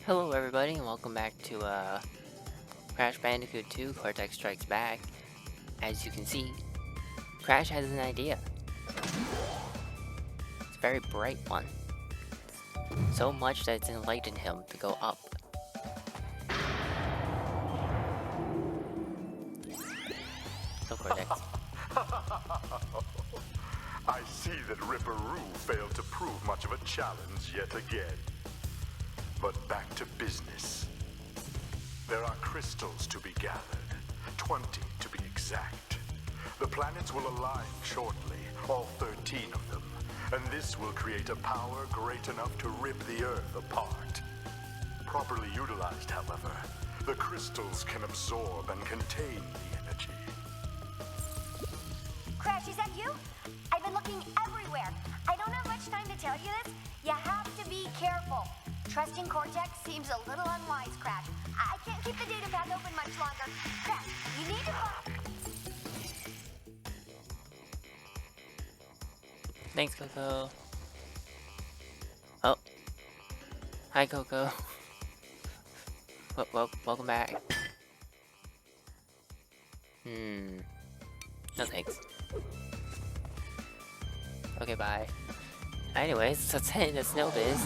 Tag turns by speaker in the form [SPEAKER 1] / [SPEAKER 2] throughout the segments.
[SPEAKER 1] Hello everybody and welcome back to Crash Bandicoot 2 Cortex Strikes Back. As you can see, Crash has an idea. It's a very bright one. So much that it's enlightened him to go up. Go Cortex.
[SPEAKER 2] I see that Ripperoo failed to prove much of a challenge yet again. But back to business. There are crystals to be gathered, 20 to be exact. The planets will align shortly, all 13 of them, and this will create a power great enough to rip the Earth apart. Properly utilized, however, the crystals can absorb and contain the energy.
[SPEAKER 3] Crash, is that you? I've been looking everywhere. I don't have much time to tell you this. You have to be careful. Trusting Cortex seems a little unwise, Crash. I can't keep the data path open much longer. Crash, you need to...
[SPEAKER 1] Thanks, Coco. Oh. Hi, Coco. Welcome back. No thanks. Okay, bye. Anyways, let's head into Snowbiz.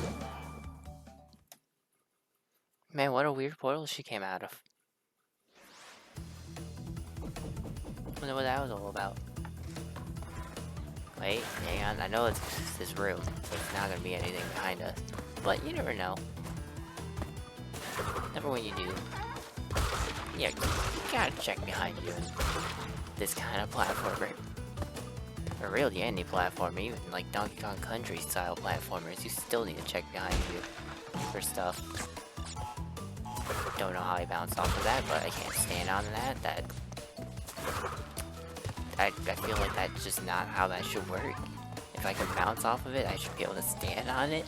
[SPEAKER 1] Man, what a weird portal she came out of. Wonder what that was all about. Wait, hang on. I know it's this room, so it's not gonna be anything behind us. But you never know. Never when you do. Yeah, you gotta check behind you in this kind of platformer. Or really any platformer, even like Donkey Kong Country style platformers, you still need to check behind you for stuff. Don't know how I bounced off of that, but I can't stand on that. I feel like that's just not how that should work. If I can bounce off of it, I should be able to stand on it.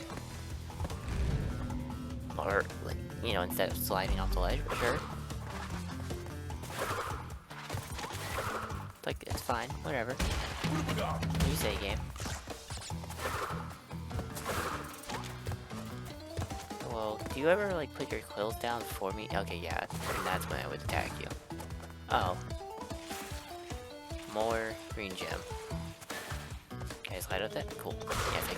[SPEAKER 1] Or, like, you know, instead of sliding off the ledge, for sure. Like, it's fine, whatever. You say, game. Well, do you ever, like, put your quills down for me? Okay, yeah, and that's when I would attack you. Oh. More green gem. Can I slide with that? Cool. Yes, I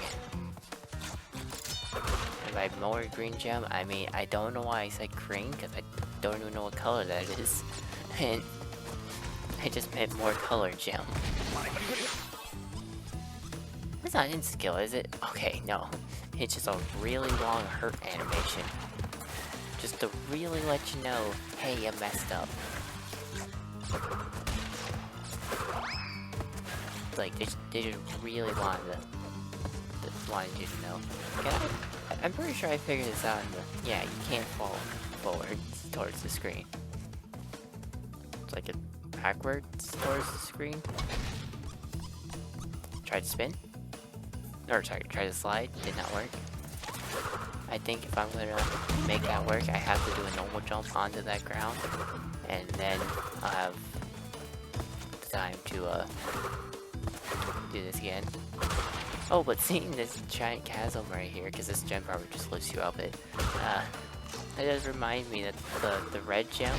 [SPEAKER 1] can. And by more green gem, I mean, I don't know why I said green, because I don't even know what color that is. And I just meant more color gem. It's not insta-kill, is it? Okay, no. It's just a really long hurt animation. Just to really let you know, hey, you messed up. Like, they just really wanted you to know. I'm pretty sure I figured this out in the... Yeah, you can't fall forward towards the screen. It's like a backwards towards the screen. Try to spin. Or sorry, try to slide. Did not work. I think if I'm gonna make that work, I have to do a normal jump onto that ground. And then I'll have time to, do this again. Oh, but seeing this giant chasm right here, because this gem probably just lifts you up it, that does remind me that the red gem,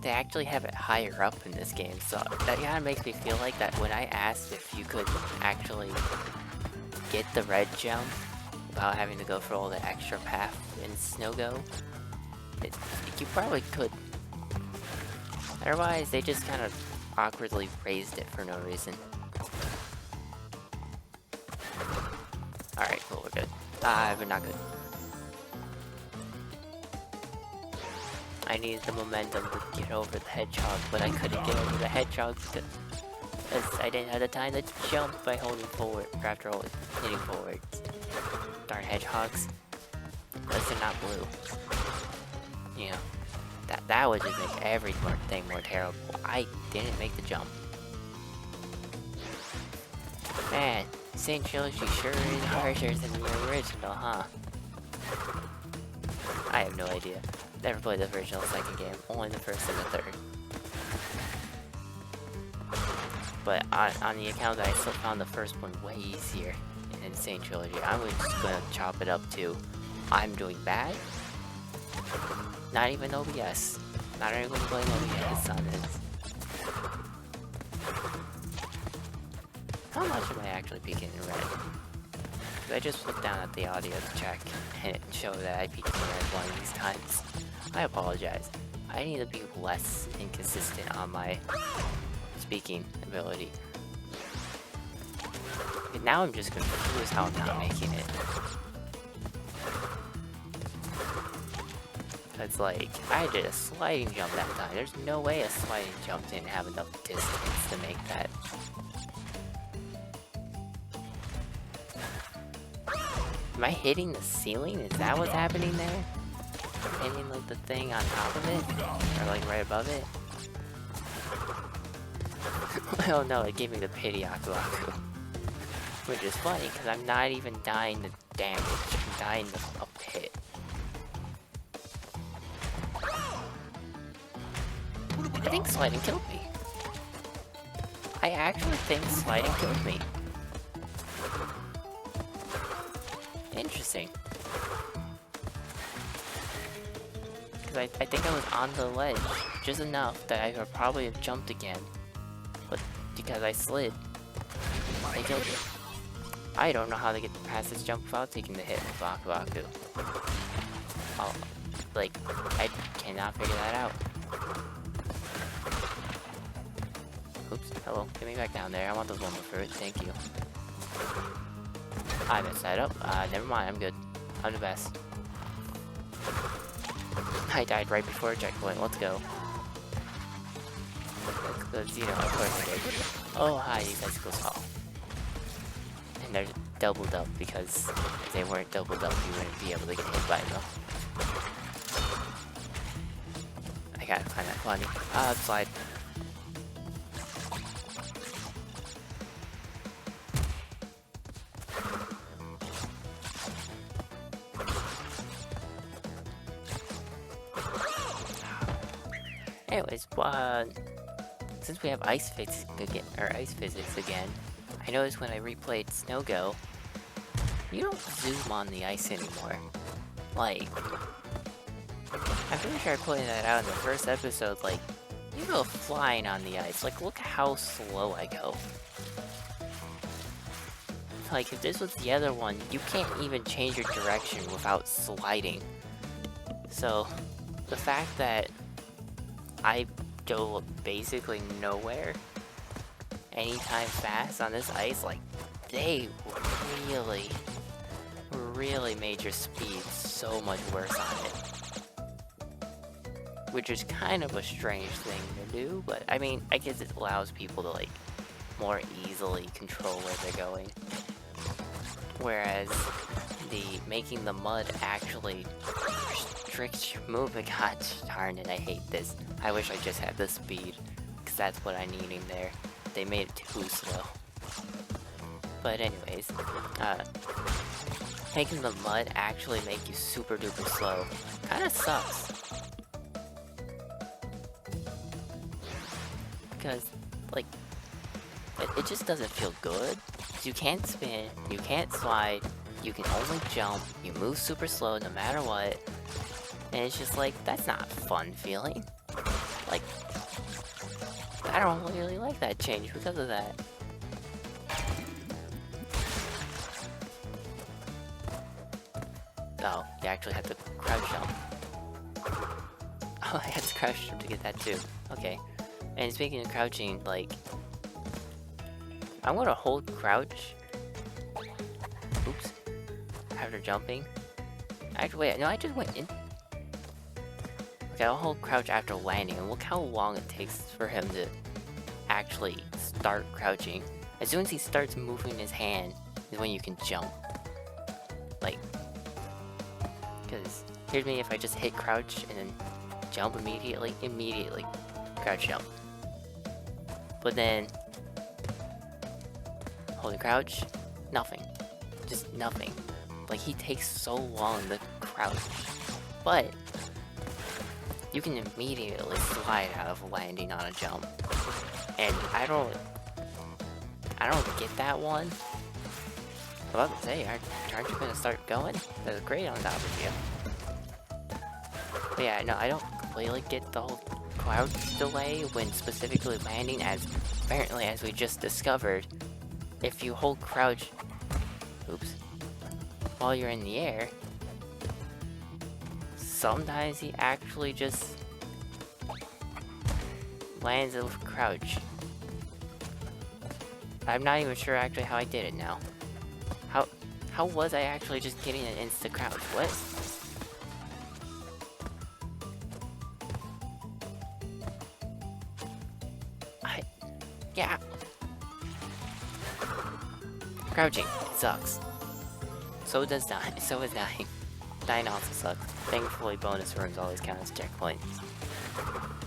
[SPEAKER 1] they actually have it higher up in this game, so that kind of makes me feel like that when I asked if you could actually get the red gem without having to go for all the extra path in Snow Go, you probably could. Otherwise, they just kind of awkwardly raised it for no reason. Alright, cool, we're good. But not good. I needed the momentum to get over the hedgehog, but I couldn't get over the hedgehog because I didn't have the time to jump by holding forward after always hitting forward. Darn hedgehogs. Unless they're not blue. You know. That would just make everything more terrible. I didn't make the jump. Man, St. Trilogy sure is harsher than the original, huh? I have no idea. Never played the original second game, only the first and the third. But on the account that I still found the first one way easier. an insane trilogy. I'm just gonna chop it up to I'm doing bad. Not even OBS. Not even playing OBS on this. How much am I actually peeking in red? I just looked down at the audio to check, and it showed that I peeked in red one of these times. I apologize. I need to be less inconsistent on my speaking ability. And now I'm just confused how I'm not making it. It's like, I did a sliding jump that time. There's no way a sliding jump didn't have enough distance to make that. Am I hitting the ceiling? Is that what's happening there? Hitting like the thing on top of it? Or like right above it? Oh no, it gave me the pity Aku Aku. Which is funny, because I'm not even dying to damage. I'm dying to a pit. I think sliding killed me. I actually think sliding killed me. Interesting. Because I think I was on the ledge just enough that I could probably have jumped again. But because I slid, they killed me. I don't know how to get past this jump without taking the hit with Aku Aku. Oh, like, I cannot figure that out. Oops, hello, get me back down there. I want those one more fruit, thank you. I messed that up. Never mind, I'm good. I'm the best. I died right before a checkpoint, let's go. Let's, you know, of course I did. Oh, hi, you bicycles fall. And they're doubled up because if they weren't doubled up, you wouldn't be able to get hit by them. I gotta find that funny. Slide. Anyways, since we have ice physics again, I noticed when I replayed Snow Go, you don't zoom on the ice anymore. Like, I'm pretty sure I pointed that out in the first episode, like, you go flying on the ice. Like, look how slow I go. Like, if this was the other one, you can't even change your direction without sliding. So, the fact that I go basically nowhere anytime fast on this ice, like, they really made your speed so much worse on it. Which is kind of a strange thing to do, but I mean, I guess it allows people to, like, more easily control where they're going. Whereas making the mud actually restricts your movement. God darn it, I hate this. I wish I just had the speed, because that's what I need in there. They made it too slow. But anyways, making the mud actually make you super duper slow kinda sucks. Because, like, it just doesn't feel good. You can't spin, you can't slide, you can only jump, you move super slow no matter what. And it's just like, that's not a fun feeling. Like, I don't really like that change because of that. Oh, you actually have to crouch jump. Oh, I had to crouch jump to get that too. Okay. And speaking of crouching, like, I'm gonna hold crouch. Oops. After jumping. Actually, wait, no, I just went in. Okay, I'll hold crouch after landing, and look how long it takes for him to actually start crouching. As soon as he starts moving his hand is when you can jump. Like, because here's me if I just hit crouch and then jump immediately, crouch jump. But then, holding crouch, nothing. Just nothing. Like, he takes so long to crouch. But you can immediately slide out of landing on a jump. And I don't get that one. about to say, aren't you gonna start going? There's a crate on top of you. But yeah, no, I don't completely get the whole crouch delay when specifically landing, as apparently, as we just discovered, if you hold crouch, oops, while you're in the air, sometimes he actually just lands with crouch. I'm not even sure actually how I did it now. How was I actually just getting an insta crouch? What? Yeah. Crouching, it sucks. So does dying. So is dying. Dying also sucks. Thankfully, bonus rooms always count as checkpoints.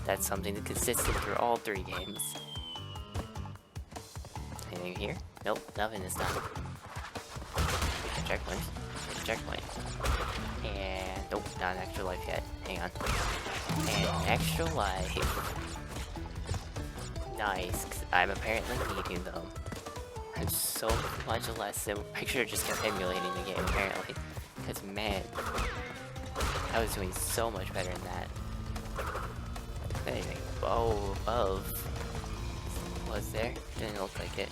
[SPEAKER 1] That's something that's consistent through all 3 games. Anything here? Nope, nothing this time. Checkpoint. Checkpoint. And nope, not an extra life yet. Hang on. And extra life. Nice, 'cause I'm apparently needing them. I'm so much less than I should have just kept emulating the game apparently. Because man, I was doing so much better than that. Anything above was there? Didn't look like it.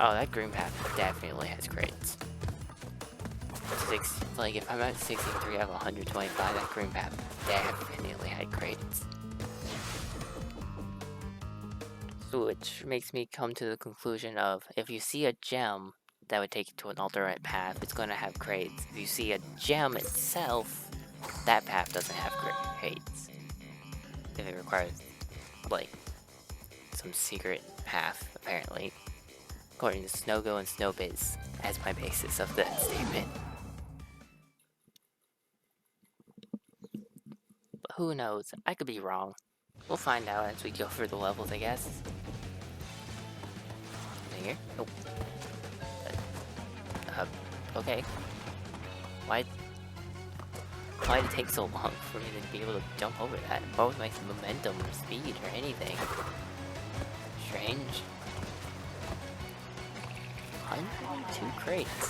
[SPEAKER 1] Oh, that green path definitely has crates. Like if I'm at 63 out of 125, that green path definitely had crates. Which makes me come to the conclusion of, if you see a gem that would take you to an alternate path, it's going to have crates. If you see a gem itself, that path doesn't have crates. If it requires, like, some secret path, apparently. According to Snowgo and Snowbiz, as my basis of that statement. But who knows? I could be wrong. We'll find out as we go through the levels, I guess. Anything here? Nope. Okay. Why did it take so long for me to be able to jump over that? Both my momentum or speed or anything. Strange. 102 crates.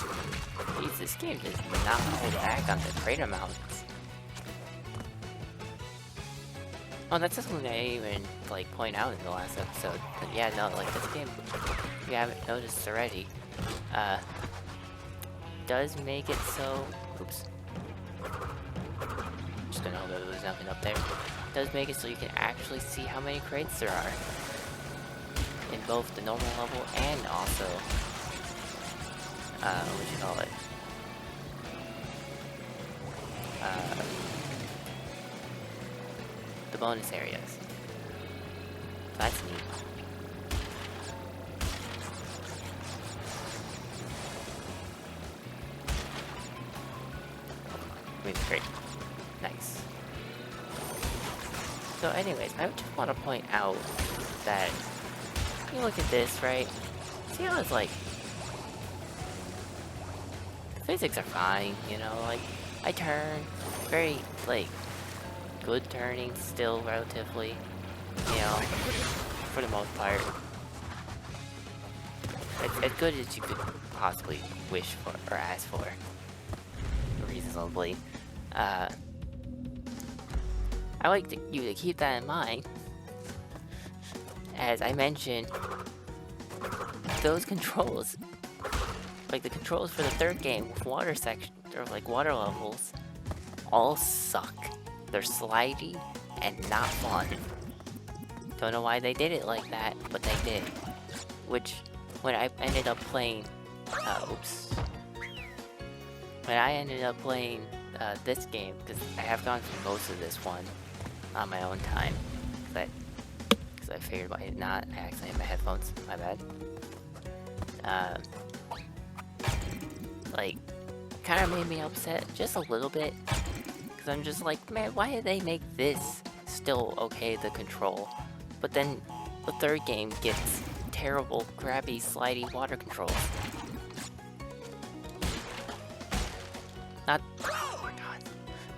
[SPEAKER 1] Jeez, this game does not hold back on the crate amounts. Oh, that's something I even, like, point out in the last episode. But yeah, no, like, this game, if you haven't noticed already, does make it so... Oops. Just gonna hope that there's nothing up there. Does make it so you can actually see how many crates there are. In both the normal level and also... what you call it? The bonus areas. That's neat. Really great. Nice. So anyways, I just want to point out that you look at this, right? See how it's like... The physics are fine, you know, like, I turn very, like, good turning still, relatively, you know, for the most part. As good as you could possibly wish for, or ask for, reasonably. I like you to keep that in mind. As I mentioned, those controls, like the controls for the third game with water section, or like water levels, all suck. They're slidey and not fun. Don't know why they did it like that, but they did. Which, when I ended up playing, when I ended up playing this game, because I have gone through most of this one on my own time, because I figured why not. I actually have my headphones, my bad. Like, kind of made me upset just a little bit, because I'm just like, man, why did they make this still okay to control? But then the third game gets terrible, crappy, slidey water controls. Oh my god.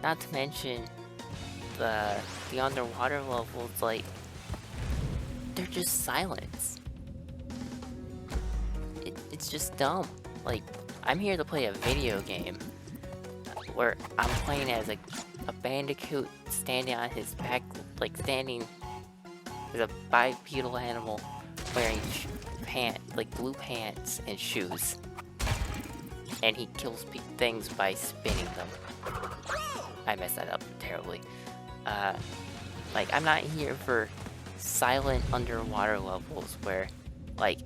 [SPEAKER 1] Not to mention the underwater levels, like, they're just silence. it's just dumb. Like, I'm here to play a video game where I'm playing as a Bandicoot standing on his back, like standing as a bipedal animal wearing blue pants and shoes. And he kills things by spinning them. I messed that up terribly. Like, I'm not here for silent underwater levels where, like,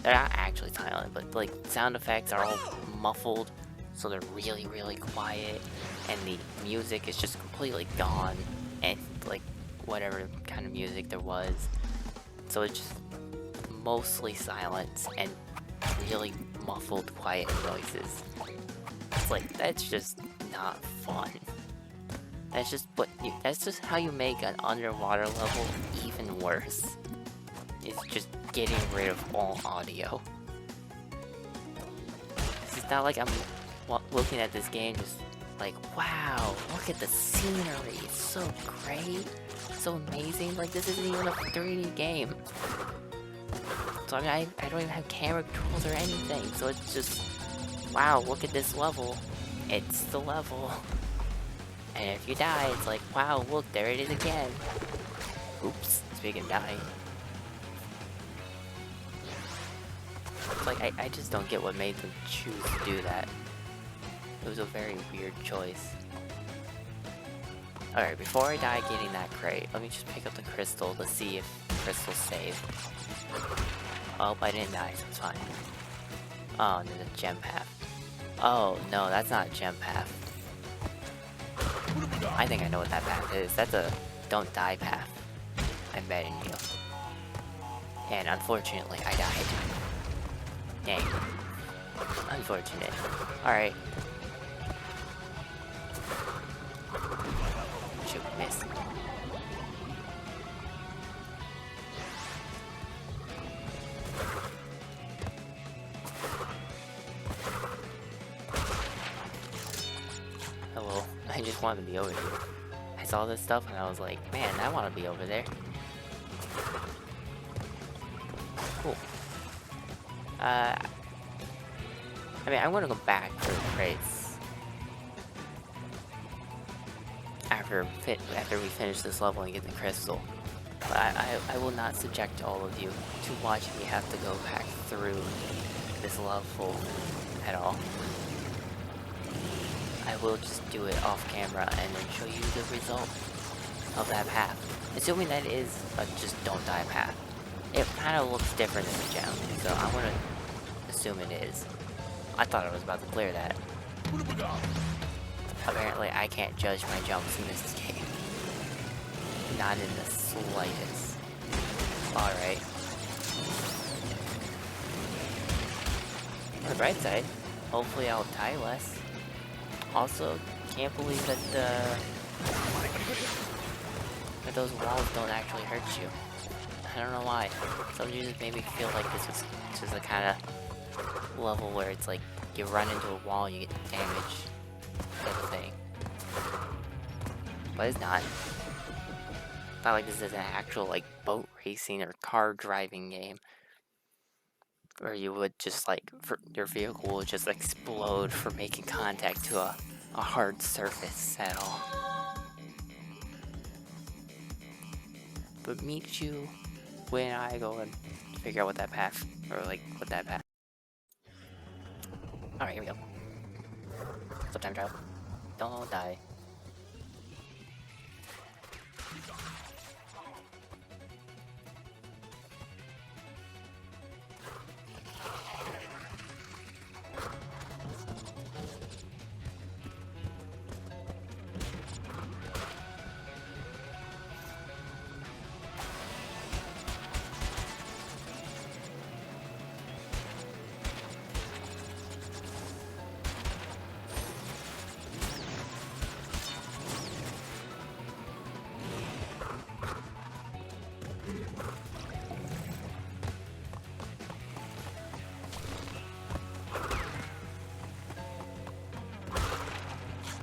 [SPEAKER 1] they're not actually silent, but, like, sound effects are all muffled, so they're really, really quiet, and the music is just completely gone, and, like, whatever kind of music there was. So it's just mostly silence and really muffled, quiet noises. It's like, that's just not fun. That's just how you make an underwater level even worse. It's just getting rid of all audio. It's not like I'm looking at this game just like, wow, look at the scenery, it's so great, so amazing. Like, this isn't even a 3D game. So I mean, I don't even have camera controls or anything, so it's just, wow, look at this level. It's the level. And if you die, it's like, wow, look, there it is again. Oops, speaking of dying. It's like, I just don't get what made them choose to do that. It was a very weird choice. Alright, before I die getting that crate, let me just pick up the crystal to see if the crystal's saved. Oh, I didn't die, so it's fine. Oh, there's a gem path. Oh, no, that's not a gem path. I think I know what that path is. That's a don't die path. I'm betting you. And unfortunately, I died. Dang. Unfortunate. Alright. Shoot, miss. Hello. I just wanted to be over here. I saw this stuff and I was like, man, I want to be over there. Cool. I mean, I want to go back for the crates after we finish this level and get the crystal. But I will not subject all of you to watching me have to go back through this level at all. I will just do it off camera and then show you the result of that path. Assuming that is a just don't die path. It kind of looks different in the gem, so I'm gonna assume it is. I thought I was about to clear that. Apparently I can't judge my jumps in this game. Not in the slightest. Alright. On the bright side, hopefully I'll die less. Also, can't believe that those walls don't actually hurt you. I don't know why. Some of you just made me feel like this was just the kind of level where it's like you run into a wall and you get damage type of thing. But it's not. It's not like this is an actual like boat racing or car driving game where you would just like your vehicle would just explode for making contact to a hard surface at all. But meet you when I go and figure out what that path, or like what that path. Alright, here we go. Stop time trial. Don't die.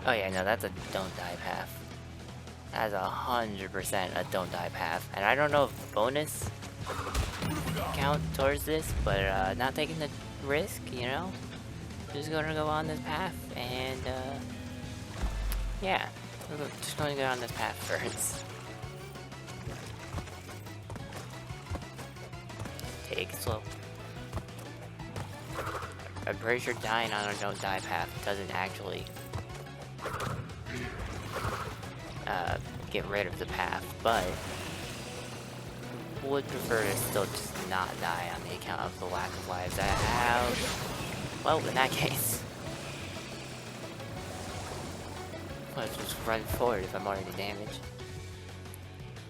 [SPEAKER 1] Oh yeah, no, that's a don't die path. That's 100% a don't die path. And I don't know if bonus count towards this, but not taking the risk, you know? Just gonna go on this path, and, yeah. We're just gonna go on this path first. Take it slow. I'm pretty sure dying on a don't die path doesn't actually get rid of the path, but would prefer to still just not die on the account of the lack of lives I have. Well, in that case, let's just run forward if I'm already damaged.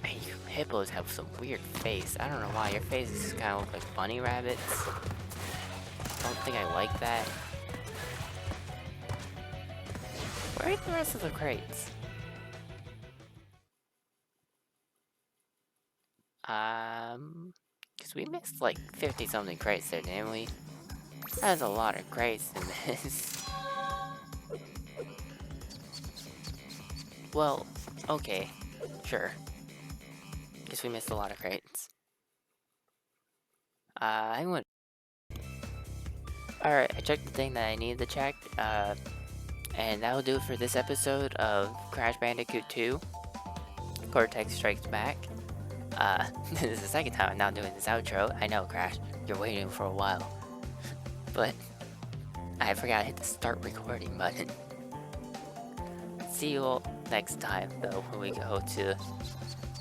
[SPEAKER 1] Man, you hippos have some weird face. I don't know why. Your faces kind of look like bunny rabbits. Don't think I like that. Where are the rest of the crates? Because we missed like 50 something crates there, didn't we? That's a lot of crates to miss. Well, okay, sure. Guess we missed a lot of crates. I'm gonna... Alright, I checked the thing that I needed to check, and that'll do it for this episode of Crash Bandicoot 2. Cortex Strikes Back. This is the second time I'm now doing this outro. I know, Crash, you're waiting for a while. But I forgot to hit the start recording button. See you all next time, though, when we go to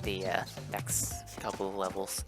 [SPEAKER 1] the next couple of levels.